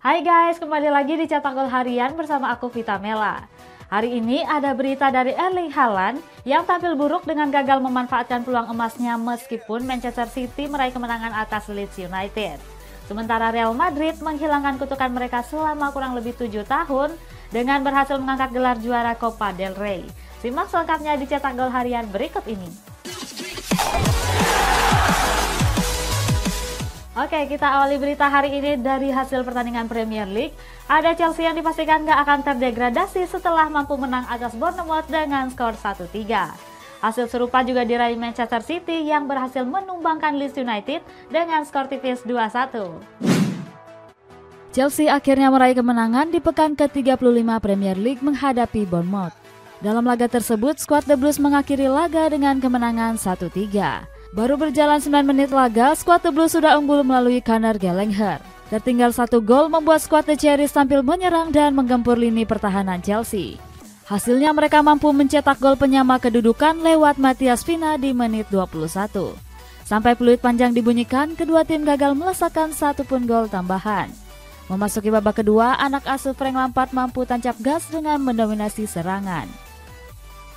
Hai guys, kembali lagi di Cetak Gol Harian bersama aku Vita Mela. Hari ini ada berita dari Erling Haaland yang tampil buruk dengan gagal memanfaatkan peluang emasnya meskipun Manchester City meraih kemenangan atas Leeds United. Sementara Real Madrid menghilangkan kutukan mereka selama kurang lebih 7 tahun dengan berhasil mengangkat gelar juara Copa del Rey. Simak selengkapnya di Cetak Gol Harian berikut ini. Oke, kita awali berita hari ini dari hasil pertandingan Premier League. Ada Chelsea yang dipastikan gak akan terdegradasi setelah mampu menang atas Bournemouth dengan skor 1-3. Hasil serupa juga diraih Manchester City yang berhasil menumbangkan Leeds United dengan skor tipis 2-1. Chelsea akhirnya meraih kemenangan di pekan ke-35 Premier League menghadapi Bournemouth. Dalam laga tersebut, skuad The Blues mengakhiri laga dengan kemenangan 1-3. Baru berjalan 9 menit laga, skuad The Blues sudah unggul melalui Conor Gallagher. Tertinggal 1 gol membuat skuad The Cherries tampil menyerang dan menggempur lini pertahanan Chelsea. Hasilnya mereka mampu mencetak gol penyama kedudukan lewat Matthias Vina di menit 21. Sampai peluit panjang dibunyikan, kedua tim gagal melesakkan satu pun gol tambahan. Memasuki babak kedua, anak asuh Frank Lampard mampu tancap gas dengan mendominasi serangan.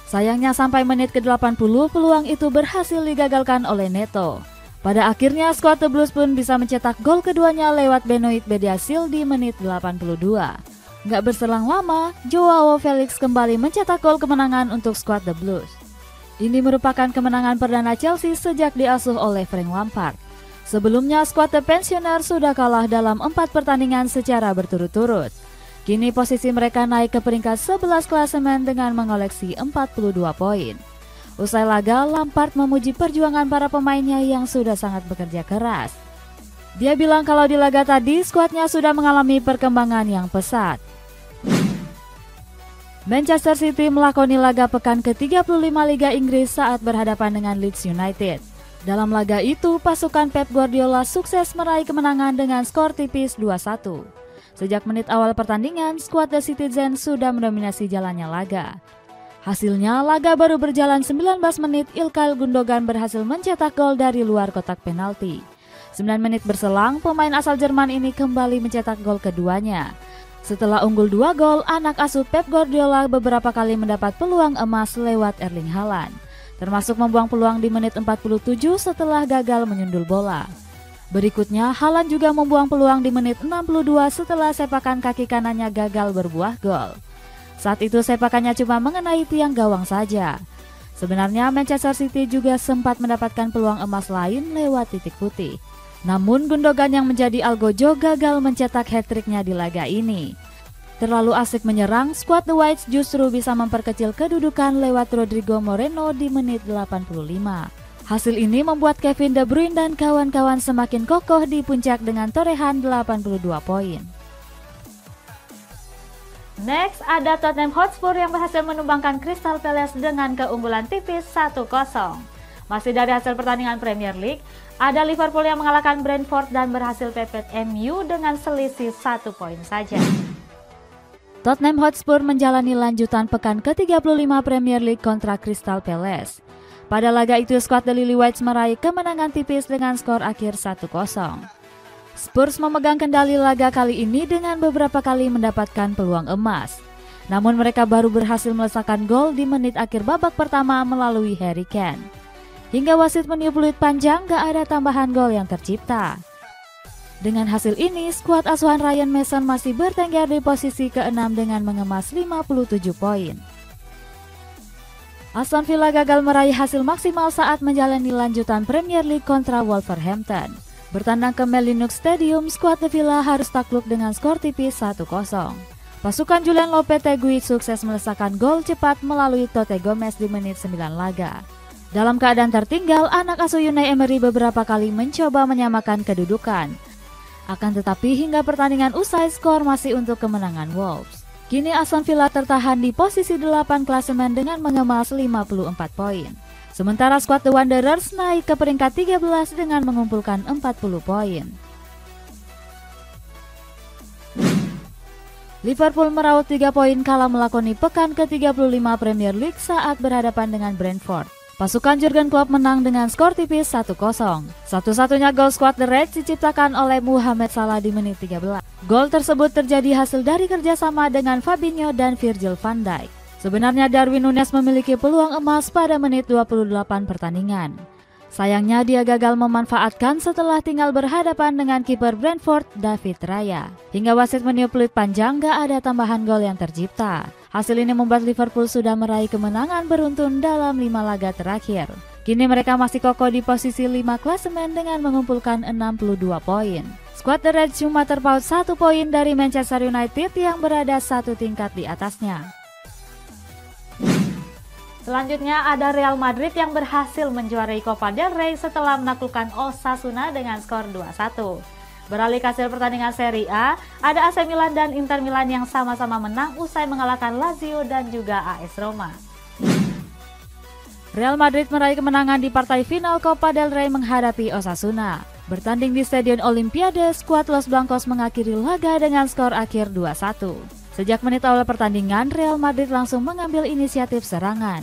Sayangnya sampai menit ke-80 peluang itu berhasil digagalkan oleh Neto. Pada akhirnya skuad The Blues pun bisa mencetak gol keduanya lewat Benoit Bediashile di menit 82. Nggak berselang lama, Joao Felix kembali mencetak gol kemenangan untuk skuad The Blues. Ini merupakan kemenangan perdana Chelsea sejak diasuh oleh Frank Lampard. Sebelumnya skuad The Pensioner sudah kalah dalam 4 pertandingan secara berturut-turut. Kini posisi mereka naik ke peringkat 11 klasemen dengan mengoleksi 42 poin. Usai laga, Lampard memuji perjuangan para pemainnya yang sudah sangat bekerja keras. Dia bilang kalau di laga tadi skuadnya sudah mengalami perkembangan yang pesat. Manchester City melakoni laga pekan ke-35 Liga Inggris saat berhadapan dengan Leeds United. Dalam laga itu, pasukan Pep Guardiola sukses meraih kemenangan dengan skor tipis 2-1. Sejak menit awal pertandingan, skuad The Citizens sudah mendominasi jalannya laga. Hasilnya, laga baru berjalan 19 menit, Ilkay Gundogan berhasil mencetak gol dari luar kotak penalti. 9 menit berselang, pemain asal Jerman ini kembali mencetak gol keduanya. Setelah unggul 2 gol, anak asuh Pep Guardiola beberapa kali mendapat peluang emas lewat Erling Haaland, termasuk membuang peluang di menit 47 setelah gagal menyundul bola. Berikutnya, Haaland juga membuang peluang di menit 62 setelah sepakan kaki kanannya gagal berbuah gol. Saat itu sepakannya cuma mengenai tiang gawang saja. Sebenarnya Manchester City juga sempat mendapatkan peluang emas lain lewat titik putih. Namun Gundogan yang menjadi algojo gagal mencetak hat-tricknya di laga ini. Terlalu asik menyerang, skuad The Whites justru bisa memperkecil kedudukan lewat Rodrigo Moreno di menit 85. Hasil ini membuat Kevin De Bruyne dan kawan-kawan semakin kokoh di puncak dengan torehan 82 poin. Next, ada Tottenham Hotspur yang berhasil menumbangkan Crystal Palace dengan keunggulan tipis 1-0. Masih dari hasil pertandingan Premier League, ada Liverpool yang mengalahkan Brentford dan berhasil pepet MU dengan selisih 1 poin saja. Tottenham Hotspur menjalani lanjutan pekan ke-35 Premier League kontra Crystal Palace. Pada laga itu, skuad The Lily-Whites meraih kemenangan tipis dengan skor akhir 1-0. Spurs memegang kendali laga kali ini dengan beberapa kali mendapatkan peluang emas. Namun mereka baru berhasil melesakkan gol di menit akhir babak pertama melalui Harry Kane. Hingga wasit meniup peluit panjang, gak ada tambahan gol yang tercipta. Dengan hasil ini, skuad asuhan Ryan Mason masih bertengger di posisi ke-6 dengan mengemas 57 poin. Aston Villa gagal meraih hasil maksimal saat menjalani lanjutan Premier League kontra Wolverhampton. Bertandang ke Molineux Stadium, skuad The Villa harus takluk dengan skor tipis 1-0. Pasukan Julian Lopetegui sukses melesakkan gol cepat melalui Tote Gomez di menit 9 laga. Dalam keadaan tertinggal, anak asuh Unai Emery beberapa kali mencoba menyamakan kedudukan. Akan tetapi hingga pertandingan usai, skor masih untuk kemenangan Wolves. Kini Aston Villa tertahan di posisi 8 klasemen dengan mengemas 54 poin. Sementara skuad The Wanderers naik ke peringkat 13 dengan mengumpulkan 40 poin. Liverpool meraup 3 poin kala melakoni pekan ke-35 Premier League saat berhadapan dengan Brentford. Pasukan Jurgen Klopp menang dengan skor tipis 1-0. Satu-satunya gol skuad The Reds diciptakan oleh Mohamed Salah di menit 13. Gol tersebut terjadi hasil dari kerjasama dengan Fabinho dan Virgil van Dijk. Sebenarnya Darwin Núñez memiliki peluang emas pada menit 28 pertandingan. Sayangnya dia gagal memanfaatkan setelah tinggal berhadapan dengan kiper Brentford David Raya. Hingga wasit meniup peluit panjang, gak ada tambahan gol yang tercipta. Hasil ini membuat Liverpool sudah meraih kemenangan beruntun dalam 5 laga terakhir. Kini mereka masih kokoh di posisi 5 klasemen dengan mengumpulkan 62 poin. Skuad The Reds cuma terpaut 1 poin dari Manchester United yang berada 1 tingkat di atasnya. Selanjutnya ada Real Madrid yang berhasil menjuarai Copa del Rey setelah menaklukkan Osasuna dengan skor 2-1. Beralih ke hasil pertandingan Serie A, ada AC Milan dan Inter Milan yang sama-sama menang usai mengalahkan Lazio dan juga AS Roma. Real Madrid meraih kemenangan di partai final Copa del Rey menghadapi Osasuna. Bertanding di Stadion Olimpiade, skuad Los Blancos mengakhiri laga dengan skor akhir 2-1. Sejak menit awal pertandingan, Real Madrid langsung mengambil inisiatif serangan.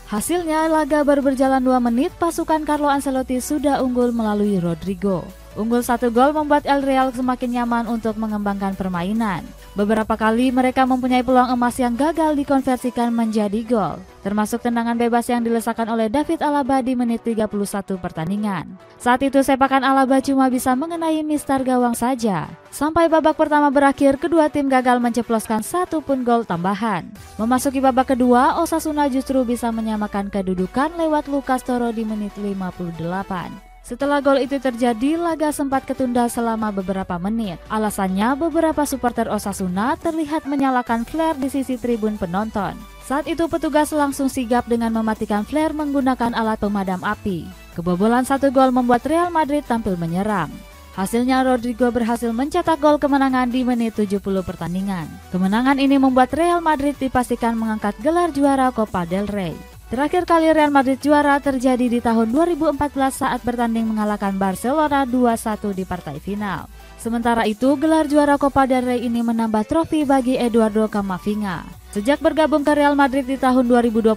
Hasilnya, laga baru berjalan 2 menit, pasukan Carlo Ancelotti sudah unggul melalui Rodrigo. Unggul 1 gol membuat El Real semakin nyaman untuk mengembangkan permainan. Beberapa kali mereka mempunyai peluang emas yang gagal dikonversikan menjadi gol, termasuk tendangan bebas yang dilesakan oleh David Alaba di menit 31 pertandingan. Saat itu sepakan Alaba cuma bisa mengenai mistar gawang saja. Sampai babak pertama berakhir, kedua tim gagal menceploskan 1 pun gol tambahan. Memasuki babak kedua, Osasuna justru bisa menyamakan kedudukan lewat Lucas Toro di menit 58. Setelah gol itu terjadi, laga sempat ketunda selama beberapa menit. Alasannya, beberapa supporter Osasuna terlihat menyalakan flare di sisi tribun penonton. Saat itu petugas langsung sigap dengan mematikan flare menggunakan alat pemadam api. Kebobolan 1 gol membuat Real Madrid tampil menyerang. Hasilnya Rodrigo berhasil mencetak gol kemenangan di menit 70 pertandingan. Kemenangan ini membuat Real Madrid dipastikan mengangkat gelar juara Copa del Rey. Terakhir kali Real Madrid juara terjadi di tahun 2014 saat bertanding mengalahkan Barcelona 2-1 di partai final. Sementara itu, gelar juara Copa del Rey ini menambah trofi bagi Eduardo Camavinga. Sejak bergabung ke Real Madrid di tahun 2021,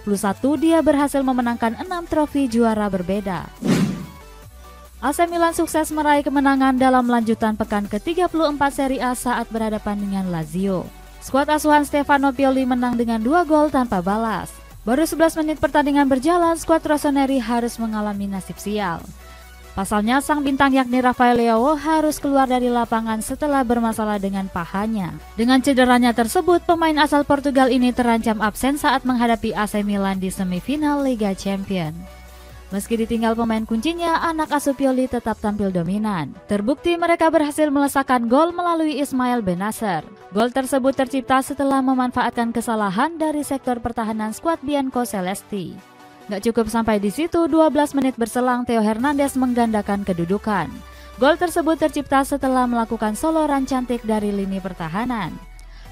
dia berhasil memenangkan 6 trofi juara berbeda. AC Milan sukses meraih kemenangan dalam lanjutan pekan ke-34 Serie A saat berhadapan dengan Lazio. Skuad asuhan Stefano Pioli menang dengan 2 gol tanpa balas. Baru 11 menit pertandingan berjalan, skuad Rossoneri harus mengalami nasib sial. Pasalnya, sang bintang yakni Rafael Leao harus keluar dari lapangan setelah bermasalah dengan pahanya. Dengan cederanya tersebut, pemain asal Portugal ini terancam absen saat menghadapi AC Milan di semifinal Liga Champions. Meski ditinggal pemain kuncinya, anak asuh Pioli tetap tampil dominan. Terbukti mereka berhasil melesakkan gol melalui Ismail Bennacer. Gol tersebut tercipta setelah memanfaatkan kesalahan dari sektor pertahanan skuad Bianco Celesti. Gak cukup sampai di situ, 12 menit berselang Theo Hernandez menggandakan kedudukan. Gol tersebut tercipta setelah melakukan soloran cantik dari lini pertahanan.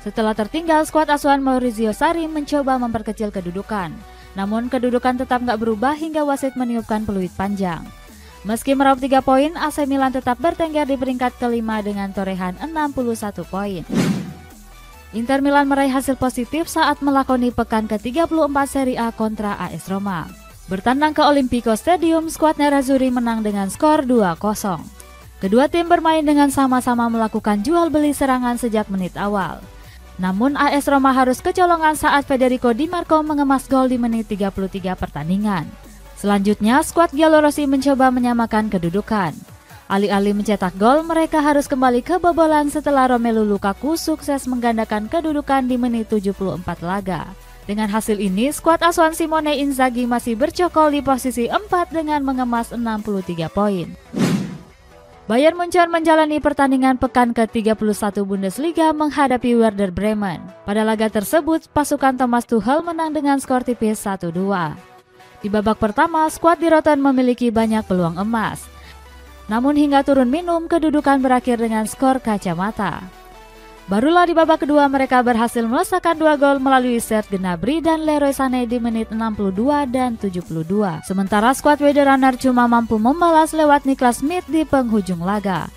Setelah tertinggal, skuad asuhan Maurizio Sarri mencoba memperkecil kedudukan. Namun kedudukan tetap gak berubah hingga wasit meniupkan peluit panjang. Meski meraup 3 poin, AC Milan tetap bertengger di peringkat kelima dengan torehan 61 poin. Inter Milan meraih hasil positif saat melakoni pekan ke-34 Serie A kontra AS Roma. Bertandang ke Olimpico Stadium, skuad Nerazzurri menang dengan skor 2-0. Kedua tim bermain dengan sama-sama melakukan jual beli serangan sejak menit awal. Namun AS Roma harus kecolongan saat Federico Di Marco mengemas gol di menit 33 pertandingan. Selanjutnya, skuad Giallorossi mencoba menyamakan kedudukan. Alih-alih mencetak gol, mereka harus kembali kebobolan setelah Romelu Lukaku sukses menggandakan kedudukan di menit 74 laga. Dengan hasil ini, skuad asuhan Simone Inzaghi masih bercokol di posisi 4 dengan mengemas 63 poin. Bayern Munchen menjalani pertandingan pekan ke-31 Bundesliga menghadapi Werder Bremen. Pada laga tersebut, pasukan Thomas Tuchel menang dengan skor tipis 1-2. Di babak pertama, skuad di Rotten memiliki banyak peluang emas. Namun hingga turun minum, kedudukan berakhir dengan skor kacamata. Barulah di babak kedua mereka berhasil melesakkan 2 gol melalui Serge Gnabry dan Leroy Sané di menit 62 dan 72. Sementara skuad Wederanner cuma mampu membalas lewat Niklas Schmidt di penghujung laga.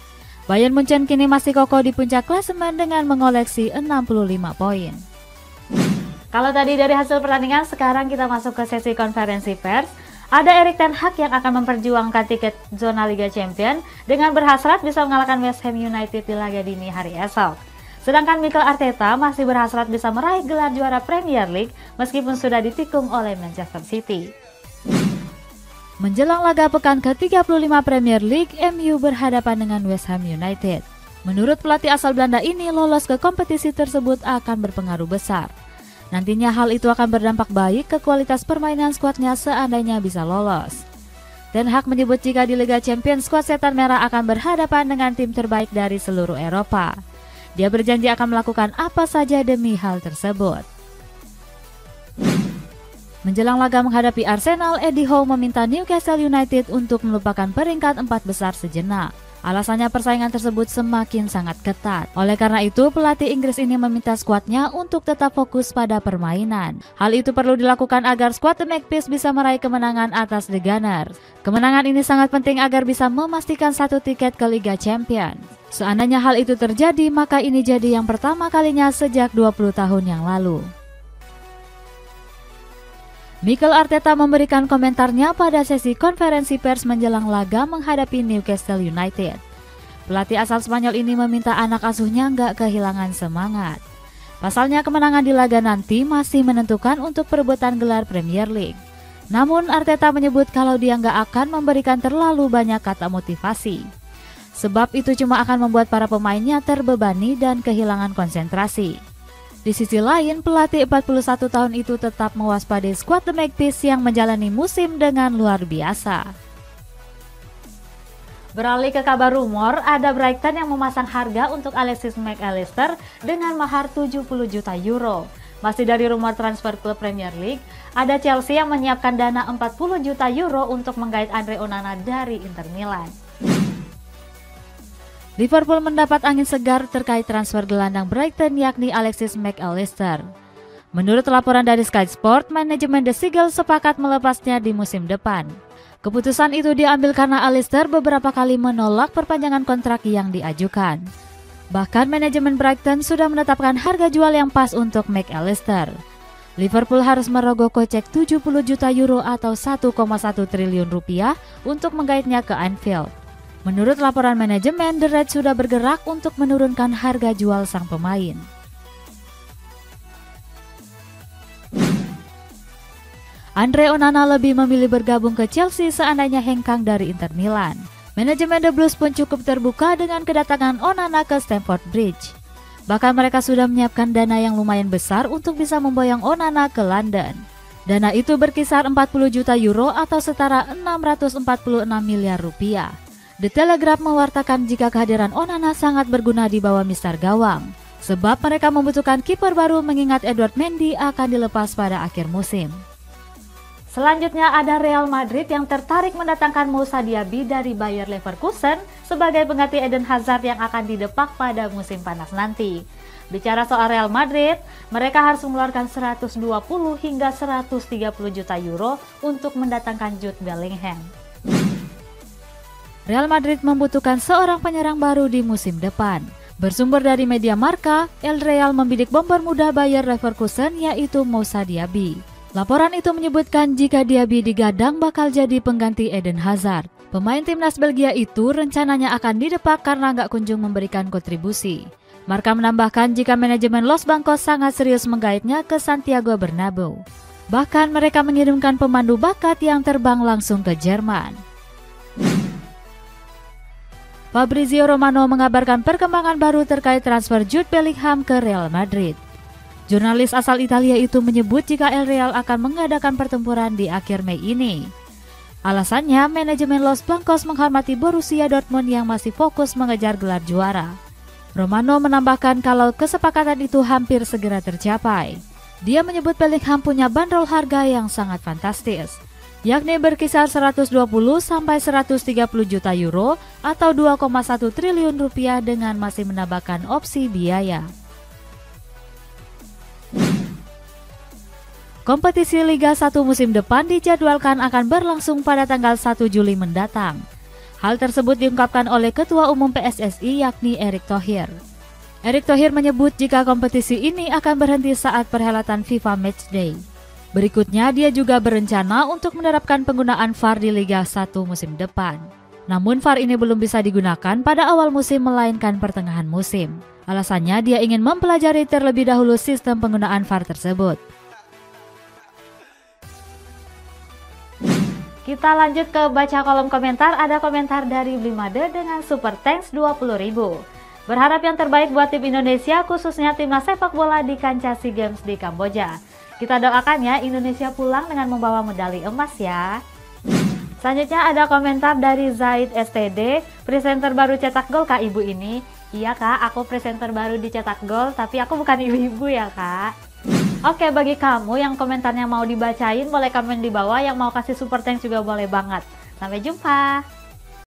Bayern Munchen kini masih kokoh di puncak klasemen dengan mengoleksi 65 poin. Kalau tadi dari hasil pertandingan, sekarang kita masuk ke sesi konferensi pers. Ada Erik ten Hag yang akan memperjuangkan tiket zona Liga Champions dengan berhasrat bisa mengalahkan West Ham United di laga dini hari esok. Sedangkan Mikel Arteta masih berhasrat bisa meraih gelar juara Premier League meskipun sudah ditikung oleh Manchester City. Menjelang laga pekan ke-35 Premier League, MU berhadapan dengan West Ham United. Menurut pelatih asal Belanda ini, lolos ke kompetisi tersebut akan berpengaruh besar. Nantinya hal itu akan berdampak baik ke kualitas permainan skuadnya seandainya bisa lolos. Ten Hag menyebut jika di Liga Champions skuad Setan Merah akan berhadapan dengan tim terbaik dari seluruh Eropa. Dia berjanji akan melakukan apa saja demi hal tersebut. Menjelang laga menghadapi Arsenal, Eddie Howe meminta Newcastle United untuk melupakan peringkat 4 besar sejenak. Alasannya persaingan tersebut semakin sangat ketat. Oleh karena itu, pelatih Inggris ini meminta skuadnya untuk tetap fokus pada permainan. Hal itu perlu dilakukan agar skuad The Magpies bisa meraih kemenangan atas The Gunners. Kemenangan ini sangat penting agar bisa memastikan satu tiket ke Liga Champions. Seandainya hal itu terjadi, maka ini jadi yang pertama kalinya sejak 20 tahun yang lalu. Mikel Arteta memberikan komentarnya pada sesi konferensi pers menjelang laga menghadapi Newcastle United. Pelatih asal Spanyol ini meminta anak asuhnya nggak kehilangan semangat. Pasalnya kemenangan di laga nanti masih menentukan untuk perebutan gelar Premier League. Namun Arteta menyebut kalau dia nggak akan memberikan terlalu banyak kata motivasi. Sebab itu cuma akan membuat para pemainnya terbebani dan kehilangan konsentrasi. Di sisi lain, pelatih 41 tahun itu tetap mewaspadai skuad The Magpies yang menjalani musim dengan luar biasa. Beralih ke kabar rumor, ada Brighton yang memasang harga untuk Alexis Mac Allister dengan mahar 70 juta euro. Masih dari rumor transfer klub Premier League, ada Chelsea yang menyiapkan dana 40 juta euro untuk menggait Andre Onana dari Inter Milan. Liverpool mendapat angin segar terkait transfer gelandang Brighton yakni Alexis Mac Allister. Menurut laporan dari Sky Sport, manajemen The Seagulls sepakat melepasnya di musim depan. Keputusan itu diambil karena Allister beberapa kali menolak perpanjangan kontrak yang diajukan. Bahkan manajemen Brighton sudah menetapkan harga jual yang pas untuk Mac Allister. Liverpool harus merogoh kocek 70 juta euro atau 1,1 triliun rupiah untuk menggaitnya ke Anfield. Menurut laporan manajemen, The Reds sudah bergerak untuk menurunkan harga jual sang pemain. Andre Onana lebih memilih bergabung ke Chelsea seandainya hengkang dari Inter Milan. Manajemen The Blues pun cukup terbuka dengan kedatangan Onana ke Stamford Bridge. Bahkan mereka sudah menyiapkan dana yang lumayan besar untuk bisa memboyong Onana ke London. Dana itu berkisar 40 juta euro atau setara 646 miliar rupiah. The Telegraph mewartakan jika kehadiran Onana sangat berguna di bawah mistar gawang, sebab mereka membutuhkan kiper baru mengingat Edouard Mendy akan dilepas pada akhir musim. Selanjutnya ada Real Madrid yang tertarik mendatangkan Moussa Diaby dari Bayer Leverkusen sebagai pengganti Eden Hazard yang akan didepak pada musim panas nanti. Bicara soal Real Madrid, mereka harus mengeluarkan 120 hingga 130 juta euro untuk mendatangkan Jude Bellingham. Real Madrid membutuhkan seorang penyerang baru di musim depan. Bersumber dari media Marca, El Real membidik bomber muda Bayer Leverkusen yaitu Moussa Diaby. Laporan itu menyebutkan jika Diaby digadang bakal jadi pengganti Eden Hazard. Pemain timnas Belgia itu rencananya akan didepak karena nggak kunjung memberikan kontribusi. Marca menambahkan jika manajemen Los Blancos sangat serius menggaitnya ke Santiago Bernabeu. Bahkan mereka mengirimkan pemandu bakat yang terbang langsung ke Jerman. Fabrizio Romano mengabarkan perkembangan baru terkait transfer Jude Bellingham ke Real Madrid. Jurnalis asal Italia itu menyebut jika El Real akan mengadakan pertempuran di akhir Mei ini. Alasannya, manajemen Los Blancos menghormati Borussia Dortmund yang masih fokus mengejar gelar juara. Romano menambahkan kalau kesepakatan itu hampir segera tercapai. Dia menyebut Bellingham punya bandrol harga yang sangat fantastis, yakni berkisar 120 sampai 130 juta euro atau 2,1 triliun rupiah dengan masih menambahkan opsi biaya. Kompetisi Liga 1 musim depan dijadwalkan akan berlangsung pada tanggal 1 Juli mendatang. Hal tersebut diungkapkan oleh Ketua Umum PSSI yakni Erick Thohir. Erick Thohir menyebut jika kompetisi ini akan berhenti saat perhelatan FIFA Matchday. Berikutnya, dia juga berencana untuk menerapkan penggunaan VAR di Liga 1 musim depan. Namun VAR ini belum bisa digunakan pada awal musim melainkan pertengahan musim. Alasannya dia ingin mempelajari terlebih dahulu sistem penggunaan VAR tersebut. Kita lanjut ke baca kolom komentar. Ada komentar dari Blimade dengan super thanks 20.000. Berharap yang terbaik buat tim Indonesia, khususnya timnas sepak bola di kancah SEA Games di Kamboja. Kita doakan ya Indonesia pulang dengan membawa medali emas ya. Selanjutnya ada komentar dari Zaid STD, presenter baru cetak gol Kak Ibu ini. Iya Kak, aku presenter baru di cetak gol, tapi aku bukan ibu-ibu ya Kak. Oke, bagi kamu yang komentarnya mau dibacain, boleh komen di bawah. Yang mau kasih super thanks juga boleh banget. Sampai jumpa.